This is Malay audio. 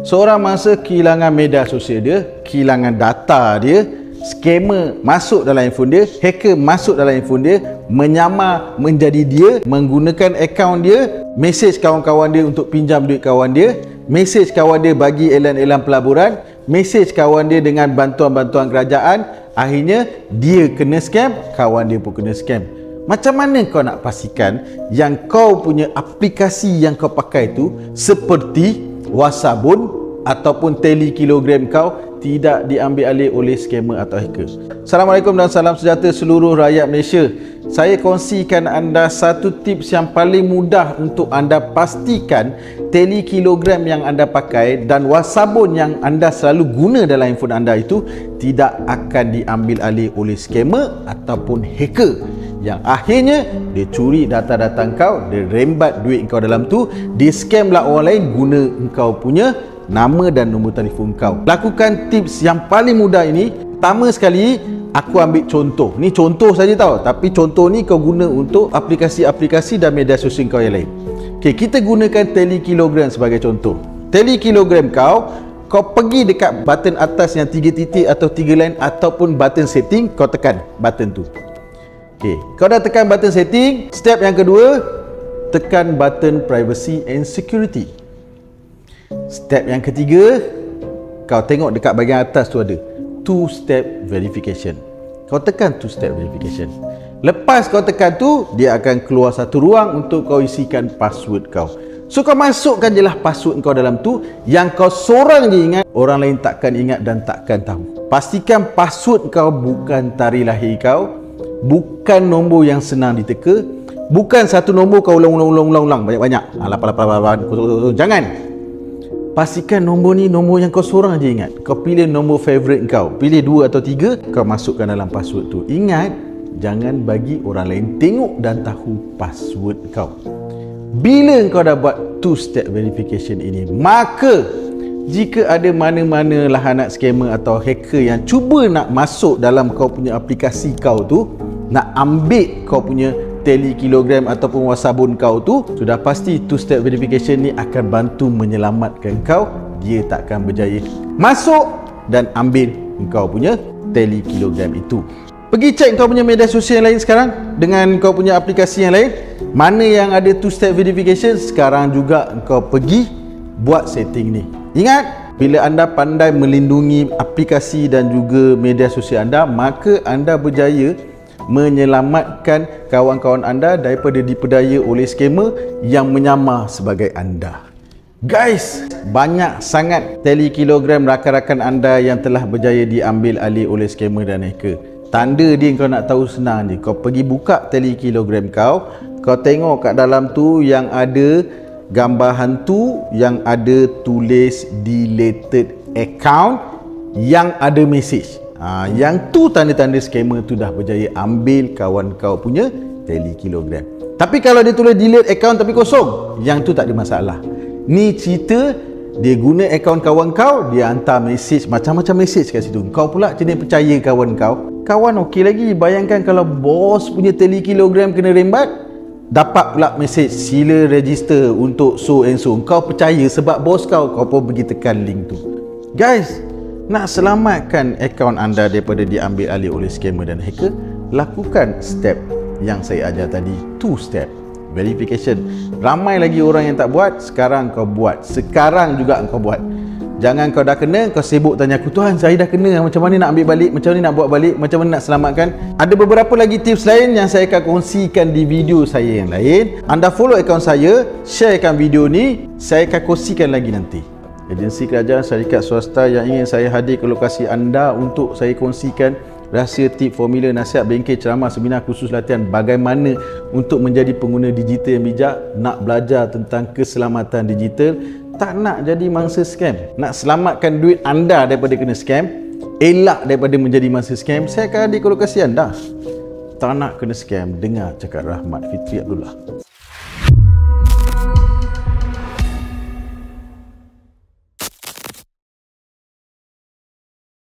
Seorang mangsa kehilangan media sosial dia, kehilangan data dia, scammer masuk dalam handphone dia, hacker masuk dalam handphone dia, menyamar menjadi dia, menggunakan akaun dia, mesej kawan-kawan dia untuk pinjam duit kawan dia, mesej kawan dia bagi elan-elan pelaburan, mesej kawan dia dengan bantuan-bantuan kerajaan. Akhirnya dia kena scam, kawan dia pun kena scam. Macam mana kau nak pastikan yang kau punya aplikasi yang kau pakai tu seperti Wasabun ataupun telekilogram kau tidak diambil alih oleh scammer atau hacker? Assalamualaikum dan salam sejahtera seluruh rakyat Malaysia. Saya kongsikan anda satu tips yang paling mudah untuk anda pastikan telekilogram yang anda pakai dan Wasabun yang anda selalu guna dalam handphone anda itu tidak akan diambil alih oleh scammer ataupun hacker yang akhirnya dia curi data-data kau, dia rembat duit kau dalam tu, dia scam lah orang lain guna kau punya nama dan nombor telefon kau. Lakukan tips yang paling mudah ini. Pertama sekali, aku ambil contoh. Ni contoh saja tau, tapi contoh ni kau guna untuk aplikasi-aplikasi dan media sosial kau yang lain. Okey, kita gunakan telekilogram sebagai contoh. Telekilogram kau pergi dekat button atas yang 3 titik atau 3 line ataupun button setting, kau tekan button tu. Okey, kau dah tekan button setting. Step yang kedua, tekan button privacy and security. Step yang ketiga, kau tengok dekat bahagian atas tu ada two-step verification. Kau tekan two-step verification. Lepas kau tekan tu, dia akan keluar satu ruang untuk kau isikan password kau. So kau masukkan je lah password kau dalam tu, yang kau seorang je ingat, orang lain takkan ingat dan takkan tahu. Pastikan password kau bukan tarikh lahir kau, bukan nombor yang senang diteka, bukan satu nombor kau ulang banyak-banyak. 8888. Jangan. Pastikan nombor ni nombor yang kau seorang je ingat. Kau pilih nombor favorite kau, pilih 2 atau 3, kau masukkan dalam password tu. Ingat, jangan bagi orang lain tengok dan tahu password kau. Bila kau dah buat two-step verification ini, maka jika ada mana-mana lah anak scammer atau hacker yang cuba nak masuk dalam kau punya aplikasi kau tu, nak ambil kau punya telekilogram ataupun Wasabun kau tu, sudah pasti two-step verification ni akan bantu menyelamatkan kau. Dia takkan berjaya masuk dan ambil kau punya telekilogram itu. Pergi cek kau punya media sosial yang lain sekarang dengan kau punya aplikasi yang lain, mana yang ada two-step verification. Sekarang juga kau pergi buat setting ni. Ingat, bila anda pandai melindungi aplikasi dan juga media sosial anda, maka anda berjaya menyelamatkan kawan-kawan anda daripada diperdaya oleh scammer yang menyamar sebagai anda. Guys, banyak sangat telekilogram rakan-rakan anda yang telah berjaya diambil alih oleh scammer dan hacker. Tanda dia kau nak tahu senang je. Kau pergi buka telekilogram kau, kau tengok kat dalam tu yang ada gambar hantu, yang ada tulis deleted account, yang ada mesej. Yang tu tanda-tanda scammer tu dah berjaya ambil kawan kau punya telekilogram. Tapi kalau dia tulis delete account tapi kosong, yang tu tak ada masalah. Ni cerita dia guna akaun kawan kau, dia hantar mesej, macam-macam mesej kat situ. Kau pula jenis percaya kawan kau. Kawan okey lagi. Bayangkan kalau bos punya telekilogram kena rembat, dapat pula mesej sila register untuk so and so. Kau percaya sebab bos kau, kau pun pergi tekan link tu. Guys, nak selamatkan akaun anda daripada diambil alih oleh scammer dan hacker, lakukan step yang saya ajar tadi, two-step verification. Ramai lagi orang yang tak buat, sekarang kau buat. Sekarang juga kau buat. Jangan kau dah kena, kau sibuk tanya aku, Tuhan saya dah kena, macam mana nak ambil balik, macam mana nak buat balik, macam mana nak selamatkan. Ada beberapa lagi tips lain yang saya akan kongsikan di video saya yang lain. Anda follow akaun saya, sharekan video ni, saya akan kongsikan lagi nanti. Agensi kerajaan, syarikat swasta yang ingin saya hadir ke lokasi anda untuk saya kongsikan rahsia, tip, formula, nasihat, bengkel, ceramah, seminar, kursus latihan bagaimana untuk menjadi pengguna digital yang bijak, nak belajar tentang keselamatan digital, tak nak jadi mangsa scam, nak selamatkan duit anda daripada kena scam, elak daripada menjadi mangsa scam, saya akan hadir ke lokasi anda. Tak nak kena scam, dengar cakap Rahmat Fitri Abdullah.